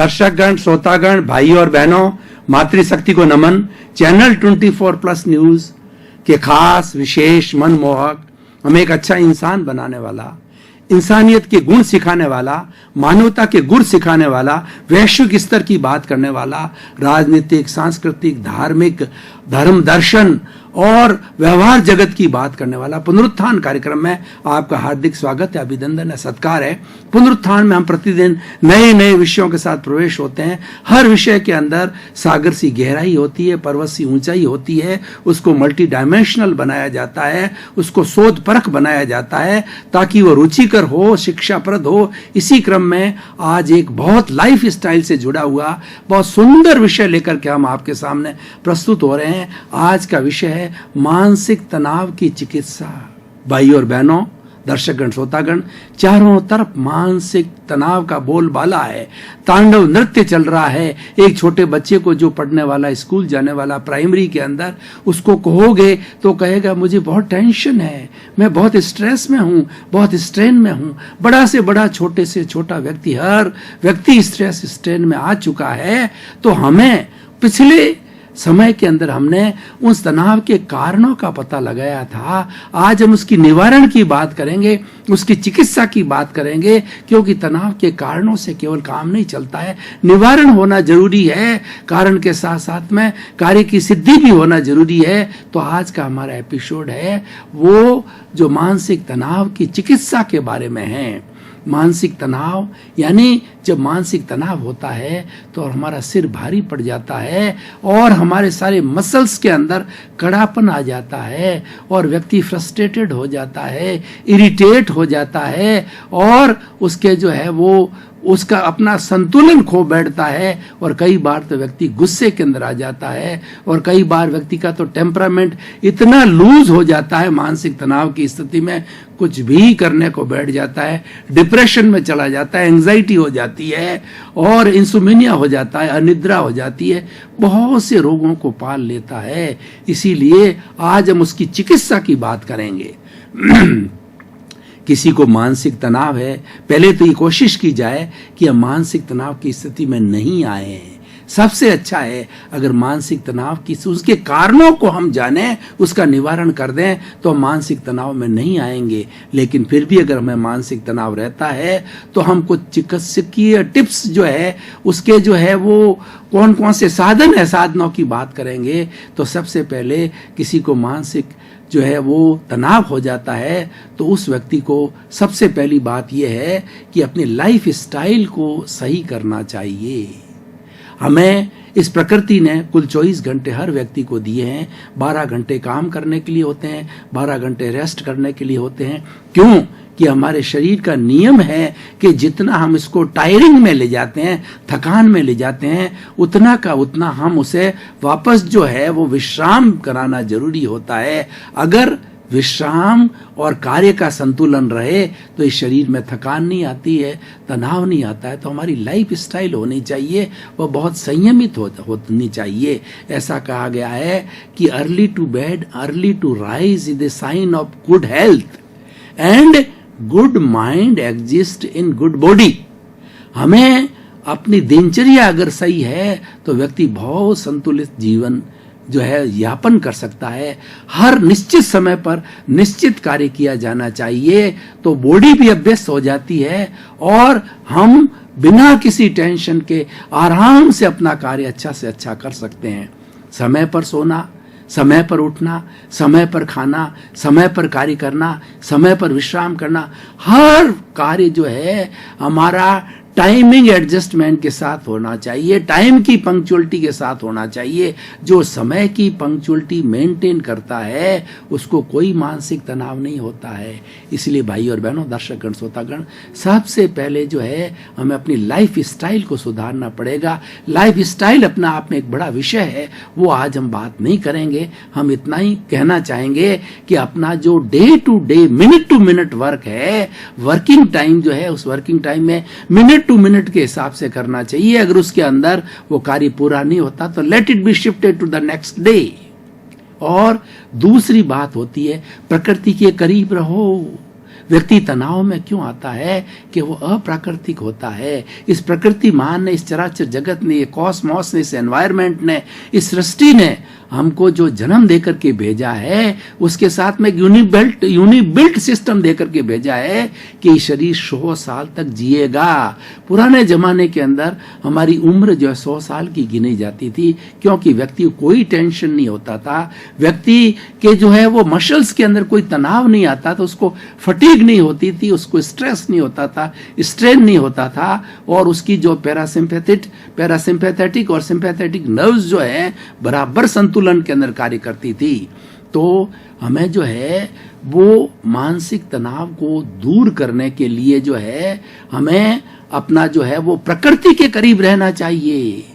दर्शकगण, श्रोतागण, भाई और बहनों, मातृशक्ति को नमन। चैनल 24+ न्यूज के खास विशेष मनमोहक, हमें एक अच्छा इंसान बनाने वाला, इंसानियत के गुण सिखाने वाला, मानवता के गुण सिखाने वाला, वैश्विक स्तर की बात करने वाला, राजनीतिक, सांस्कृतिक, धार्मिक, धर्म दर्शन और व्यवहार जगत की बात करने वाला पुनरुत्थान कार्यक्रम में आपका हार्दिक स्वागत है, अभिनंदन है, सत्कार है। पुनरुत्थान में हम प्रतिदिन नए नए विषयों के साथ प्रवेश होते हैं। हर विषय के अंदर सागर सी गहराई होती है, पर्वत सी ऊंचाई होती है। उसको मल्टी डायमेंशनल बनाया जाता है, उसको शोध परख बनाया जाता है ताकि वो रुचिकर हो, शिक्षाप्रद हो। इसी क्रम में आज एक बहुत लाइफ स्टाइल से जुड़ा हुआ बहुत सुंदर विषय लेकर के हम आपके सामने प्रस्तुत हो रहे हैं। आज का विषय है मानसिक तनाव की चिकित्सा। भाई और बहनों, दर्शकगण, श्रोतागण, चारों तरफ मानसिक तनाव का बोलबाला है, तांडव नृत्य चल रहा है। एक छोटे बच्चे को जो पढ़ने वाला, स्कूल जाने वाला, प्राइमरी के अंदर, उसको कहोगे तो कहेगा मुझे बहुत टेंशन है, मैं बहुत स्ट्रेस में हूं, बहुत स्ट्रेन में हूं। बड़ा से बड़ा, छोटे से छोटा व्यक्ति, हर व्यक्ति स्ट्रेस स्ट्रेन में आ चुका है। तो हमें पिछले समय के अंदर हमने उस तनाव के कारणों का पता लगाया था। आज हम उसकी निवारण की बात करेंगे, उसकी चिकित्सा की बात करेंगे, क्योंकि तनाव के कारणों से केवल काम नहीं चलता है, निवारण होना जरूरी है। कारण के साथ साथ में कार्य की सिद्धि भी होना जरूरी है। तो आज का हमारा एपिसोड है वो जो मानसिक तनाव की चिकित्सा के बारे में है। मानसिक तनाव यानी जब मानसिक तनाव होता है तो हमारा सिर भारी पड़ जाता है और हमारे सारे मसल्स के अंदर कड़ापन आ जाता है और व्यक्ति फ्रस्ट्रेटेड हो जाता है, इरिटेट हो जाता है और उसके जो है वो उसका अपना संतुलन खो बैठता है। और कई बार तो व्यक्ति गुस्से के अंदर आ जाता है और कई बार व्यक्ति का तो टेम्परामेंट इतना लूज हो जाता है मानसिक तनाव की स्थिति में, कुछ भी करने को बैठ जाता है, डिप्रेशन में चला जाता है, एंजाइटी हो जाती है और इंसोम्निया हो जाता है, अनिद्रा हो जाती है, बहुत से रोगों को पाल लेता है। इसीलिए आज हम उसकी चिकित्सा की बात करेंगे। किसी को मानसिक तनाव है, पहले तो ये कोशिश की जाए कि हम मानसिक तनाव की स्थिति में नहीं आए हैं। सबसे अच्छा है अगर मानसिक तनाव की उसके कारणों को हम जानें, उसका निवारण कर दें तो हम मानसिक तनाव में नहीं आएंगे। लेकिन फिर भी अगर हमें मानसिक तनाव रहता है तो हम कुछ चिकित्सकीय टिप्स जो है उसके जो है वो कौन कौन से साधन है, साधनों की बात करेंगे। तो सबसे पहले किसी को मानसिक जो है वो तनाव हो जाता है तो उस व्यक्ति को सबसे पहली बात यह है कि अपनी लाइफ स्टाइल को सही करना चाहिए। हमें इस प्रकृति ने कुल 24 घंटे हर व्यक्ति को दिए हैं। 12 घंटे काम करने के लिए होते हैं, 12 घंटे रेस्ट करने के लिए होते हैं। क्यों? कि हमारे शरीर का नियम है कि जितना हम इसको टायरिंग में ले जाते हैं, थकान में ले जाते हैं, उतना का उतना हम उसे वापस जो है वो विश्राम कराना जरूरी होता है। अगर विश्राम और कार्य का संतुलन रहे तो इस शरीर में थकान नहीं आती है, तनाव नहीं आता है। तो हमारी लाइफ स्टाइल होनी चाहिए वह बहुत संयमित होनी चाहिए। ऐसा कहा गया है कि early to bed early to rise is the sign of good health and good mind exist in good body. हमें अपनी दिनचर्या अगर सही है तो व्यक्ति बहुत संतुलित जीवन जो है यापन कर सकता है। हर निश्चित समय पर निश्चित कार्य किया जाना चाहिए तो बॉडी भी अभ्यस्त हो जाती है और हम बिना किसी टेंशन के आराम से अपना कार्य अच्छा से अच्छा कर सकते हैं। समय पर सोना, समय पर उठना, समय पर खाना, समय पर कार्य करना, समय पर विश्राम करना, हर कार्य जो है हमारा टाइमिंग एडजस्टमेंट के साथ होना चाहिए, टाइम की पंक्चुअलिटी के साथ होना चाहिए। जो समय की पंक्चुअलिटी मेंटेन करता है उसको कोई मानसिक तनाव नहीं होता है। इसलिए भाई और बहनों, दर्शकगण, श्रोतागण, सबसे पहले जो है हमें अपनी लाइफ स्टाइल को सुधारना पड़ेगा। लाइफ स्टाइल अपना आप में एक बड़ा विषय है, वो आज हम बात नहीं करेंगे। हम इतना ही कहना चाहेंगे कि अपना जो day to day, minute to minute work है, वर्किंग टाइम जो है, उस वर्किंग टाइम में मिनट टू मिनट के हिसाब से करना चाहिए। अगर उसके अंदर वो कार्य पूरा नहीं होता तो let it be shifted to the next day. और दूसरी बात होती है प्रकृति के करीब रहो। व्यक्ति तनाव में क्यों आता है कि वो अप्राकृतिक होता है। इस प्रकृति मान ने, इस चराचर जगत ने, ये कॉस्मॉस ने, इस एनवायरनमेंट ने, इस सृष्टि ने हमको जो जन्म देकर के भेजा है, उसके साथ में एक यूनिबिल्ट सिस्टम देकर के भेजा है कि शरीर 100 साल तक जिएगा। पुराने जमाने के अंदर हमारी उम्र जो है 100 साल की गिनी जाती थी, क्योंकि व्यक्ति को कोई टेंशन नहीं होता था, व्यक्ति के जो है वो मसल्स के अंदर कोई तनाव नहीं आता था, उसको फटीग नहीं होती थी, उसको स्ट्रेस नहीं होता था, स्ट्रेन नहीं होता था, और उसकी जो पैरासिम्पैथेटिक और सिंपैथेटिक नर्व्स जो है बराबर संतुलन के अंदर कार्य करती थी। तो हमें जो है वो मानसिक तनाव को दूर करने के लिए जो है हमें अपना जो है वो प्रकृति के करीब रहना चाहिए।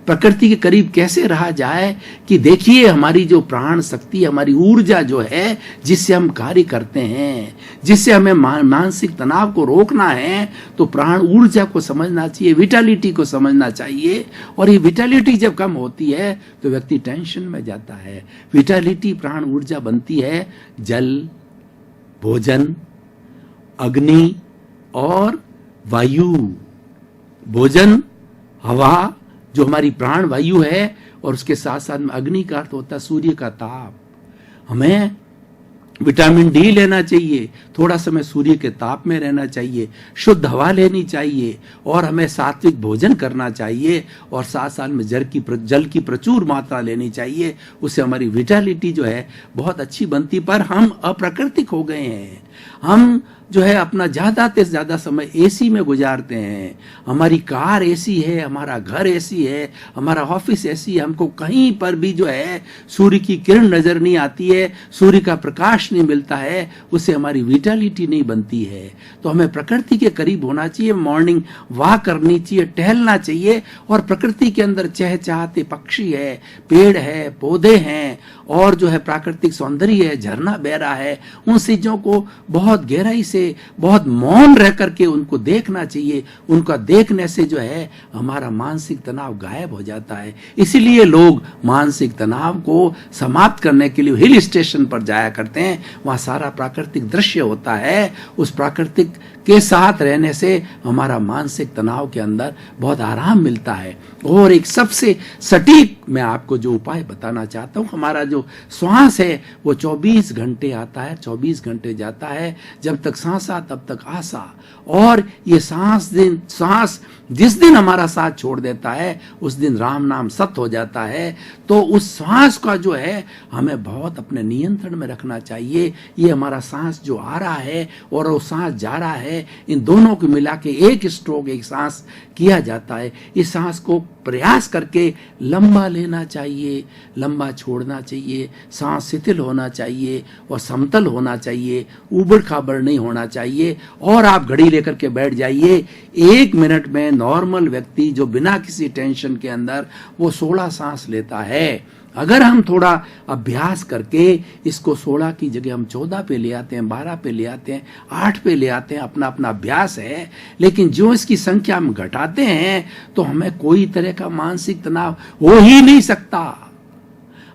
प्रकृति के करीब कैसे रहा जाए कि देखिए हमारी जो प्राण शक्ति, हमारी ऊर्जा जो है जिससे हम कार्य करते हैं, जिससे हमें मानसिक तनाव को रोकना है, तो प्राण ऊर्जा को समझना चाहिए, विटालिटी को समझना चाहिए। और ये विटालिटी जब कम होती है तो व्यक्ति टेंशन में जाता है। विटालिटी प्राण ऊर्जा बनती है जल, भोजन, अग्नि और वायु। भोजन, हवा जो हमारी प्राण वायु है, और उसके साथ साथ में अग्नि का अर्थ होता है सूर्य का ताप। हमें विटामिन डी लेना चाहिए, थोड़ा समय सूर्य के ताप में रहना चाहिए, शुद्ध हवा लेनी चाहिए, और हमें सात्विक भोजन करना चाहिए, और साथ साथ में जल की प्रचुर मात्रा लेनी चाहिए। उससे हमारी विटालिटी जो है बहुत अच्छी बनती। पर हम अप्राकृतिक हो गए हैं। हम जो है अपना ज्यादा से ज्यादा समय एसी में गुजारते हैं। हमारी कार एसी है, हमारा घर एसी है, हमारा ऑफिस एसी है। हमको कहीं पर भी जो है सूर्य की किरण नजर नहीं आती है, सूर्य का प्रकाश नहीं मिलता है, उससे हमारी विटालिटी नहीं बनती है। तो हमें प्रकृति के करीब होना चाहिए, मॉर्निंग वॉक करनी चाहिए, टहलना चाहिए, और प्रकृति के अंदर चहचहाते पक्षी है, पेड़ है, पौधे हैं, और जो है प्राकृतिक सौंदर्य है, झरना बह रहा है, उन चीजों को बहुत गहराई से, बहुत मौन रह करके उनको देखना चाहिए। उनका देखने से जो है हमारा मानसिक तनाव गायब हो जाता है। इसीलिए लोग मानसिक तनाव को समाप्त करने के लिए हिल स्टेशन पर जाया करते हैं। वहां सारा प्राकृतिक दृश्य होता है। उस प्राकृतिक के साथ रहने से हमारा मानसिक तनाव के अंदर बहुत आराम मिलता है। और एक सबसे सटीक मैं आपको जो उपाय बताना चाहता हूं, हमारा जो श्वास है वो 24 घंटे आता है, 24 घंटे जाता है। जब तक सांसा तब तक आशा। और ये सांस जिस दिन हमारा साथ छोड़ देता है उस दिन राम नाम सत्य हो जाता है। तो उस सांस का जो है हमें बहुत अपने नियंत्रण में रखना चाहिए। ये हमारा सांस जो आ रहा है और वो सांस जा रहा है, इन दोनों को मिला के एक स्ट्रोक, एक सांस किया जाता है। इस सांस को प्रयास करके लंबा लेना चाहिए, लंबा छोड़ना चाहिए, सांस शिथिल होना चाहिए और समतल होना चाहिए, उबड़ खाबड़ नहीं होना चाहिए। और आप घड़ी लेकर के बैठ जाइए। 1 मिनट में नॉर्मल व्यक्ति जो बिना किसी टेंशन के अंदर वो 16 सांस लेता है। अगर हम थोड़ा अभ्यास करके इसको 16 की जगह हम 14 पे ले आते हैं, 12 पे ले आते हैं, 8 पे ले आते हैं, अपना अपना अभ्यास है। लेकिन जो इसकी संख्या हम घटाते हैं तो हमें कोई तरह का मानसिक तनाव हो ही नहीं सकता।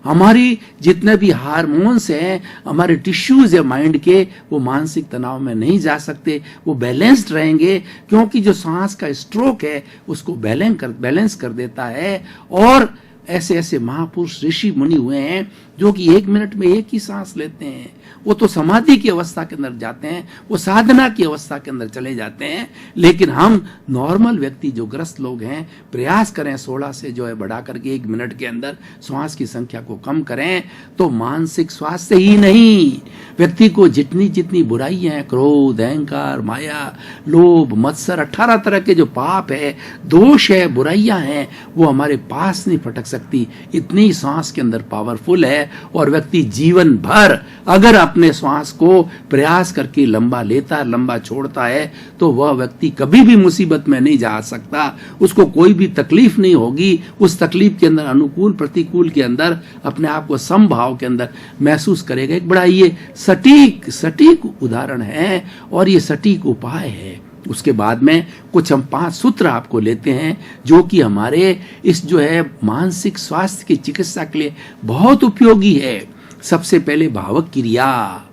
हमारी जितने भी हार्मोन्स हैं, हमारे टिश्यूज है माइंड के, वो मानसिक तनाव में नहीं जा सकते, वो बैलेंस्ड रहेंगे। क्योंकि जो सांस का स्ट्रोक है उसको बैलेंस कर देता है। और ऐसे ऐसे महापुरुष ऋषि मुनि हुए हैं जो कि 1 मिनट में एक ही सांस लेते हैं। वो तो समाधि की अवस्था के अंदर जाते हैं, वो साधना की अवस्था के अंदर चले जाते हैं। लेकिन हम नॉर्मल व्यक्ति जो ग्रस्त लोग हैं, प्रयास करें 16 से जो है बढ़ा करके 1 मिनट के अंदर श्वास की संख्या को कम करें। तो मानसिक स्वास्थ्य ही नहीं, व्यक्ति को जितनी जितनी बुराइयां हैं, क्रोध, अहंकार, माया, लोभ, मत्सर, 18 तरह के जो पाप है, दोष है, बुराइयां हैं, वो हमारे पास नहीं फटक सकती। इतनी सांस के अंदर पावरफुल है। और व्यक्ति जीवन भर अगर अपने श्वास को प्रयास करके लंबा लेता है, लंबा छोड़ता है, तो वह व्यक्ति कभी भी मुसीबत में नहीं जा सकता। उसको कोई भी तकलीफ नहीं होगी। उस तकलीफ के अंदर, अनुकूल प्रतिकूल के अंदर अपने आप को समभाव के अंदर महसूस करेगा। एक बड़ा ये सटीक उदाहरण है और ये सटीक उपाय है। उसके बाद में कुछ हम 5 सूत्र आपको लेते हैं जो कि हमारे इस जो है मानसिक स्वास्थ्य की चिकित्सा के लिए बहुत उपयोगी है। सबसे पहले भावक क्रिया।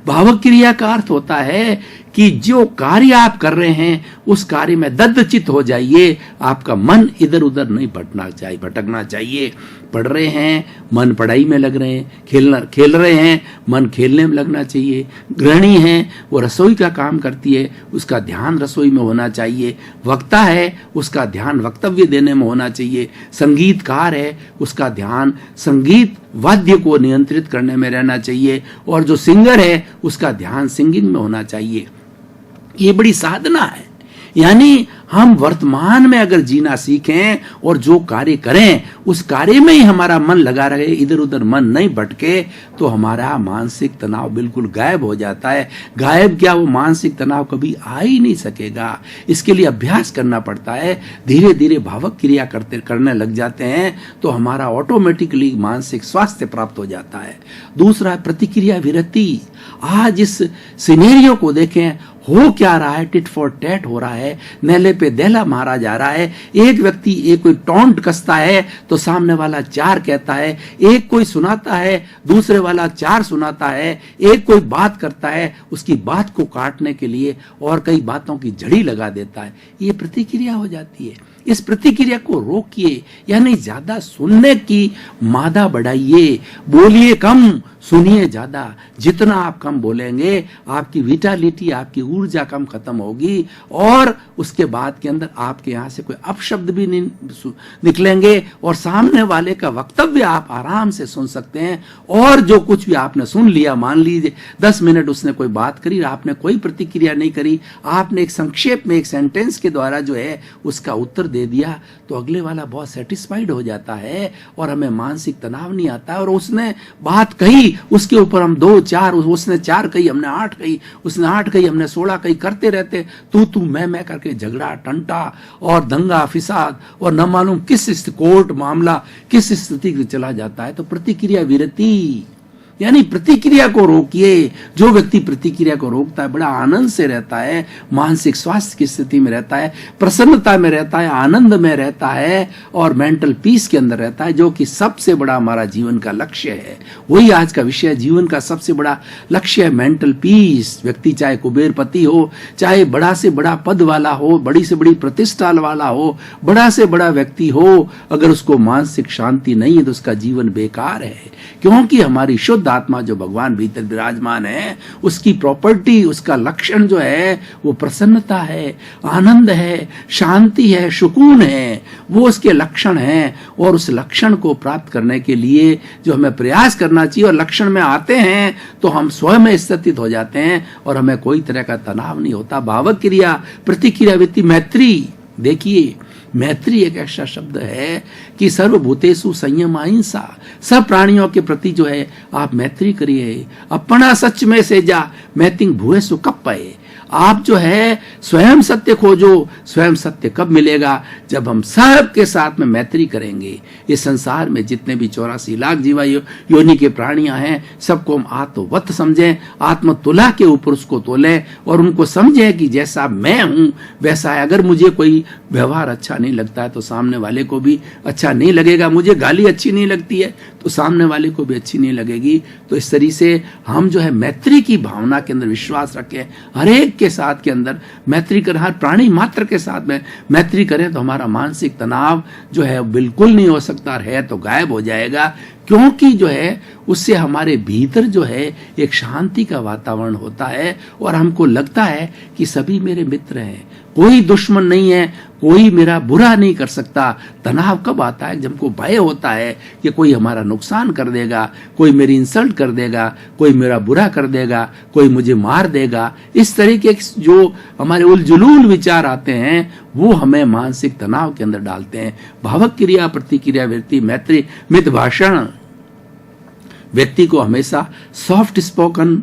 भावक क्रिया का अर्थ होता है कि जो कार्य आप कर रहे हैं उस कार्य में दद्दचित हो जाइए, आपका मन इधर उधर नहीं भटकना चाहिए। पढ़ रहे हैं, मन पढ़ाई में लग रहे हैं, खेल रहे हैं, मन खेलने में लगना चाहिए। गृहिणी है, वो रसोई का काम करती है, उसका ध्यान रसोई में होना चाहिए। वक्ता है, उसका ध्यान वक्तव्य देने में होना चाहिए। संगीतकार है, उसका ध्यान संगीत वाद्य को नियंत्रित करने में रहना चाहिए। और जो सिंगर है, उसका ध्यान सिंगिंग में होना चाहिए। ये बड़ी साधना है। यानी हम वर्तमान में अगर जीना सीखें और जो कार्य करें उस कार्य में ही हमारा मन लगा रहे, इधर उधर मन नहीं भटके, तो हमारा मानसिक तनाव बिल्कुल गायब हो जाता है। गायब क्या, वो मानसिक तनाव कभी आ ही नहीं सकेगा। इसके लिए अभ्यास करना पड़ता है। धीरे धीरे भावक क्रिया करने लग जाते हैं तो हमारा ऑटोमेटिकली मानसिक स्वास्थ्य प्राप्त हो जाता है। दूसरा, प्रतिक्रिया विरति। आज इस सिनेरियो को देखें, हो क्या रहा है, टिट फॉर टैट हो रहा है, नेले पे देला मारा जा रहा है। एक व्यक्ति एक कोई टॉन्ट कसता है तो सामने वाला 4 कहता है, एक कोई सुनाता है दूसरे वाला 4 सुनाता है, एक कोई बात करता है उसकी बात को काटने के लिए और कई बातों की झड़ी लगा देता है। ये प्रतिक्रिया हो जाती है। इस प्रतिक्रिया को रोकिए, यानी ज्यादा सुनने की मादा बढ़ाइए, बोलिए कम, सुनिए ज्यादा। जितना आप कम बोलेंगे, आपकी विटालिटी, आपकी ऊर्जा कम खत्म होगी और उसके बाद के अंदर आपके यहां से कोई अपशब्द भी नहीं निकलेंगे और सामने वाले का वक्तव्य आप आराम से सुन सकते हैं। और जो कुछ भी आपने सुन लिया, मान लीजिए 10 मिनट उसने कोई बात करी, आपने कोई प्रतिक्रिया नहीं करी, आपने एक संक्षेप में एक सेंटेंस के द्वारा जो है उसका उत्तर दे दिया, तो अगले वाला बहुत सेटिस्फाइड हो जाता है और हमें मानसिक तनाव नहीं आता। और उसने बात कही, उसके ऊपर हम 2 4, उसने 4 कही, हमने 8 कही, उसने 8 कही, हमने 16 कही, करते रहते तू मैं करके झगड़ा टंटा और दंगा फिसाद और न मालूम किस कोर्ट मामला किस स्थिति में चला जाता है। तो प्रतिक्रिया विरति, यानी प्रतिक्रिया को रोकिए। जो व्यक्ति प्रतिक्रिया को रोकता है बड़ा आनंद से रहता है, मानसिक स्वास्थ्य की स्थिति में रहता है, प्रसन्नता में रहता है, आनंद में रहता है और मेंटल पीस के अंदर रहता है, जो कि सबसे बड़ा हमारा जीवन का लक्ष्य है। वही आज का विषय, जीवन का सबसे बड़ा लक्ष्य है मेंटल पीस। व्यक्ति चाहे कुबेरपति हो, चाहे बड़ा से बड़ा पद वाला हो, बड़ी से बड़ी प्रतिष्ठा वाला हो, बड़ा से बड़ा व्यक्ति हो, अगर उसको मानसिक शांति नहीं है तो उसका जीवन बेकार है। क्योंकि हमारी शुद्ध आत्मा जो भगवान भीतर विराजमान है, उसकी प्रॉपर्टी, उसका लक्षण जो है वो प्रसन्नता है, आनंद है, शांति है, सुकून है, वो उसके लक्षण हैं। और उस लक्षण को प्राप्त करने के लिए जो हमें प्रयास करना चाहिए, और लक्षण में आते हैं तो हम स्वयं स्थित हो जाते हैं और हमें कोई तरह का तनाव नहीं होता। भावक क्रिया, प्रतिक्रिया वित्ती, मैत्री। देखिए, मैत्री एक ऐसा शब्द है कि सर्वभूतेषु संयम अहिंसा, सब प्राणियों के प्रति जो है आप मैत्री करिए। अपना सच में से जा मैतिंग भूएसु कब पाए। आप जो है स्वयं सत्य खोजो। स्वयं सत्य कब मिलेगा? जब हम सब के साथ में मैत्री करेंगे। इस संसार में जितने भी 84 लाख जीवा योनि के प्राणियां हैं, सबको हम आत्मवत समझें, आत्म तुला के ऊपर उसको तोलें और उनको समझें कि जैसा मैं हूं वैसा है। अगर मुझे कोई व्यवहार अच्छा नहीं लगता है तो सामने वाले को भी अच्छा नहीं लगेगा। मुझे गाली अच्छी नहीं लगती है तो सामने वाले को भी अच्छी नहीं लगेगी। तो इस तरीके से हम जो है मैत्री की भावना के अंदर विश्वास रखें, हर एक के साथ के अंदर मैत्री करें, हर प्राणी मात्र के साथ में मैत्री करें तो हमारा मानसिक तनाव जो है बिल्कुल नहीं हो सकता, है तो गायब हो जाएगा। क्योंकि जो है उससे हमारे भीतर जो है एक शांति का वातावरण होता है और हमको लगता है कि सभी मेरे मित्र हैं, कोई दुश्मन नहीं है, कोई मेरा बुरा नहीं कर सकता। तनाव कब आता है? जब को भय होता है कि कोई हमारा नुकसान कर देगा, कोई मेरी इंसल्ट कर देगा, कोई मेरा बुरा कर देगा, कोई मुझे मार देगा। इस तरीके के जो हमारे उलझुलूल विचार आते हैं वो हमें मानसिक तनाव के अंदर डालते हैं। भावक क्रिया, प्रतिक्रिया, वृत्ति, मैत्री, मित भाषण व्यक्ति को हमेशा soft spoken,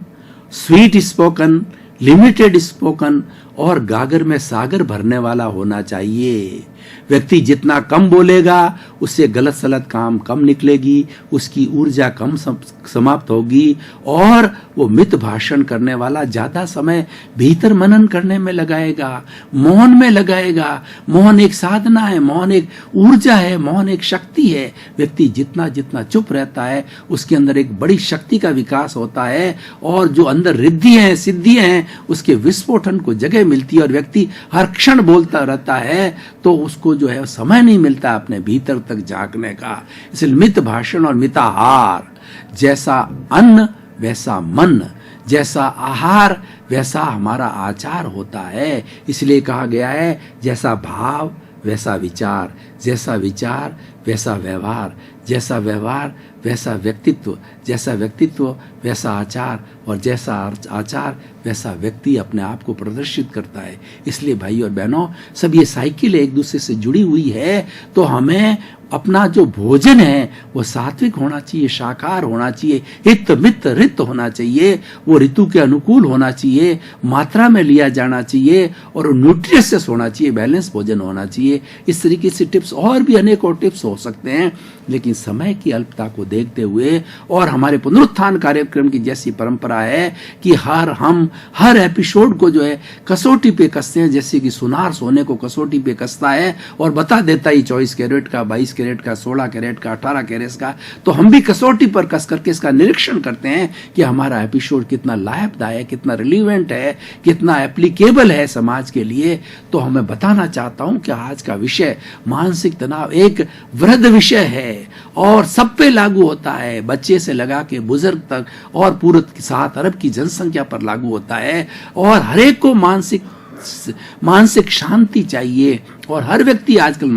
sweet spoken, limited spoken और गागर में सागर भरने वाला होना चाहिए। व्यक्ति जितना कम बोलेगा उससे गलत सलत काम कम निकलेगी, उसकी ऊर्जा कम समाप्त होगी और वो मित भाषण करने वाला ज्यादा समय भीतर मनन करने में लगाएगा, मौन में लगाएगा। मौन एक साधना है, मौन एक ऊर्जा है, मौन एक शक्ति है। व्यक्ति जितना जितना चुप रहता है उसके अंदर एक बड़ी शक्ति का विकास होता है और जो अंदर रिद्धि है, सिद्धियां हैं, उसके विस्फोटन को जगह मिलती है और व्यक्ति हर क्षण बोलता रहता है तो उसको जो है समय नहीं मिलता अपने भीतर तक झांकने का। इसलिए मित भाषण और मिताहार, जैसा अन्न वैसा मन, जैसा आहार वैसा हमारा आचार होता है। इसलिए कहा गया है जैसा भाव वैसा विचार, जैसा विचार वैसा व्यवहार, जैसा व्यवहार वैसा व्यक्तित्व, जैसा व्यक्तित्व वैसा आचार और जैसा आचार वैसा व्यक्ति अपने आप को प्रदर्शित करता है। इसलिए भाई और बहनों, सब ये साइकिल एक दूसरे से जुड़ी हुई है। तो हमें अपना जो भोजन है वो सात्विक होना चाहिए, शाकाहार होना चाहिए, हित मित रित होना चाहिए, वो ऋतु के अनुकूल होना चाहिए, मात्रा में लिया जाना चाहिए और न्यूट्रिशियस होना चाहिए, बैलेंस भोजन होना चाहिए। इस तरीके से टिप्स और भी अनेकों टिप्स हो सकते हैं, लेकिन समय की अल्पता को देखते हुए और हमारे पुनरुत्थान कार्यक्रम की जैसी परंपरा है कि हम हर एपिसोड को जो है कसौटी पे कसते हैं, जैसे कि सुनार सोने को कसौटी पे कसता है और बता देता है 24 कैरेट का, 22 कैरेट का, 16 कैरेट का, 18 कैरेट का। तो हम भी कसौटी पर कस करके इसका निरीक्षण करते हैं कि हमारा एपिसोड कितना लाभदायक, कितना रिलीवेंट है, कितना एप्लीकेबल है समाज के लिए। तो हमें बताना चाहता हूं कि आज का विषय मानसिक तनाव एक वृहद विषय है और सब पे लागू होता है, बच्चे से लगा के बुजुर्ग तक और पूरे 7 अरब की जनसंख्या पर लागू होता है। और हर एक को मानसिक शांति चाहिए और हर व्यक्ति आजकल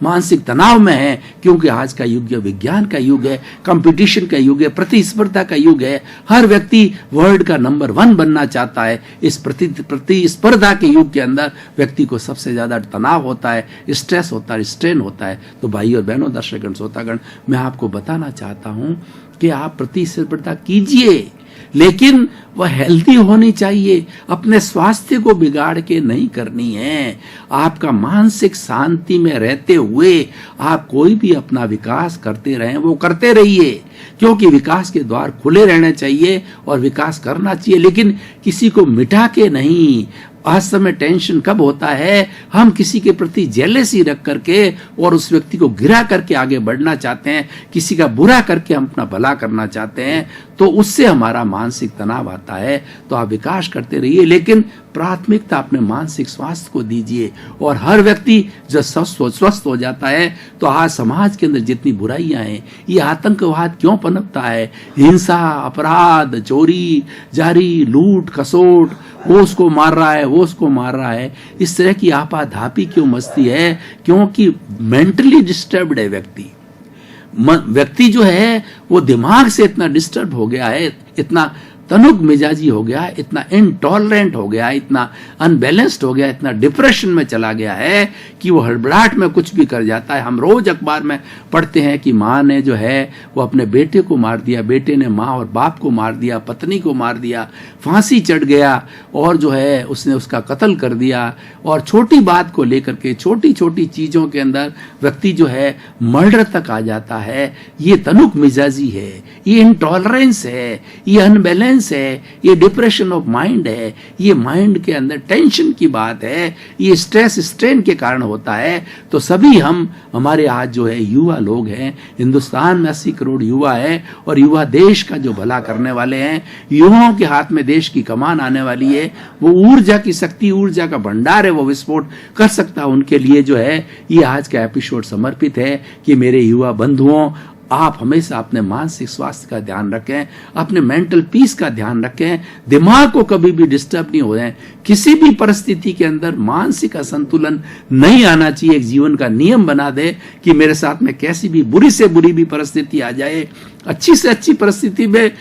मानसिक तनाव में है, क्योंकि आज का युग विज्ञान का युग है, कंपटीशन का युग है, प्रतिस्पर्धा का युग है। हर व्यक्ति वर्ल्ड का नंबर 1 बनना चाहता है। इस प्रतिस्पर्धा के युग के अंदर व्यक्ति को सबसे ज्यादा तनाव होता है, स्ट्रेस होता है, स्ट्रेन होता है। तो भाई और बहनों, दर्शकगण, श्रोतागण, मैं आपको बताना चाहता हूं कि आप प्रतिस्पर्धा कीजिए, लेकिन वह हेल्दी होनी चाहिए, अपने स्वास्थ्य को बिगाड़ के नहीं करनी है। आपका मानसिक शांति में रहते हुए आप कोई भी अपना विकास करते रहें, वो करते रहिए, क्योंकि विकास के द्वार खुले रहने चाहिए और विकास करना चाहिए, लेकिन किसी को मिटा के नहीं। वास्तव में टेंशन कब होता है, हम किसी के प्रति जेलसी रख करके और उस व्यक्ति को गिरा करके आगे बढ़ना चाहते हैं, किसी का बुरा करके हम अपना भला करना चाहते हैं, तो उससे हमारा मानसिक तनाव आता है। तो आप विकास करते रहिए, लेकिन प्राथमिकता अपने मानसिक स्वास्थ्य को दीजिए। और हर व्यक्ति जब स्वस्थ हो जाता है तो आज समाज के अंदर जितनी बुराइयां हैं, ये आतंकवाद क्यों पनपता है, हिंसा, अपराध, चोरी जारी, लूट खसोट, वो उसको मार रहा है, वो उसको मार रहा है, इस तरह की आपाधापी क्यों मस्ती है? क्योंकि मेंटली डिस्टर्ब्ड है व्यक्ति जो है वो दिमाग से इतना डिस्टर्ब हो गया है, इतना तनुक मिजाजी हो गया, इतना इनटॉलरेंट हो गया, इतना अनबैलेंस्ड हो गया, इतना डिप्रेशन में चला गया है कि वो हड़बड़ाहट में कुछ भी कर जाता है। हम रोज अखबार में पढ़ते हैं कि माँ ने जो है वो अपने बेटे को मार दिया, बेटे ने माँ और बाप को मार दिया, पत्नी को मार दिया, फांसी चढ़ गया और जो है उसने उसका कत्ल कर दिया। और छोटी बात को लेकर के, छोटी छोटी चीजों के अंदर व्यक्ति जो है मर्डर तक आ जाता है। ये तनुक मिजाजी है, ये इनटॉलरेंस है, ये अनबैलेंस है, ये डिप्रेशन ऑफ माइंड है, ये माइंड के अंदर टेंशन की बात है, ये स्ट्रेस स्ट्रेन के कारण होता है। तो सभी हमारे आज जो है युवा लोग हैं, हिंदुस्तान में 80 करोड़ युवा है और युवा देश का जो भला करने वाले हैं, युवाओं के हाथ में देश की कमान आने वाली है। वो ऊर्जा की शक्ति, ऊर्जा का भंडार है, वो विस्फोट कर सकता है। उनके लिए जो है ये आज का एपिसोड समर्पित है कि मेरे युवा बंधुओं, आप हमेशा अपने मानसिक स्वास्थ्य का ध्यान रखें, अपने मेंटल पीस का ध्यान रखें, दिमाग को कभी भी डिस्टर्ब नहीं हो जाए। किसी भी परिस्थिति के अंदर मानसिक असंतुलन नहीं आना चाहिए। एक जीवन का नियम बना दे कि मेरे साथ में कैसी भी बुरी से बुरी भी परिस्थिति आ जाए, अच्छी से अच्छी परिस्थिति में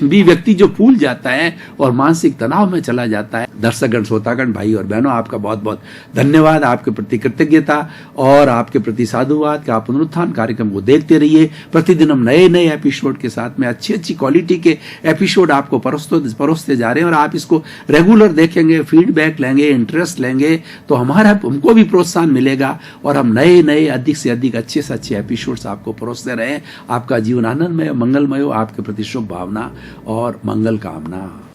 भी व्यक्ति जो फूल जाता है और मानसिक तनाव में चला जाता है। दर्शकगण, श्रोतागण, भाई और बहनों, आपका बहुत बहुत धन्यवाद, आपके प्रति कृतज्ञता और आपके प्रति साधुवाद कि आप पुनरुत्थान कार्यक्रम को देखते रहिए। प्रतिदिन हम नए नए एपिसोड के साथ में अच्छी अच्छी क्वालिटी के एपिसोड आपको परोसते जा रहे हैं, और आप इसको रेगुलर देखेंगे, फीडबैक लेंगे, इंटरेस्ट लेंगे, तो हमको भी प्रोत्साहन मिलेगा और हम नए नए अधिक से अधिक अच्छे से अच्छे एपिसोड्स आपको परोसते रहें। आपका जीवन आनंदमय, मंगलमय हो। आपके प्रति शुभ भावना और मंगल कामना।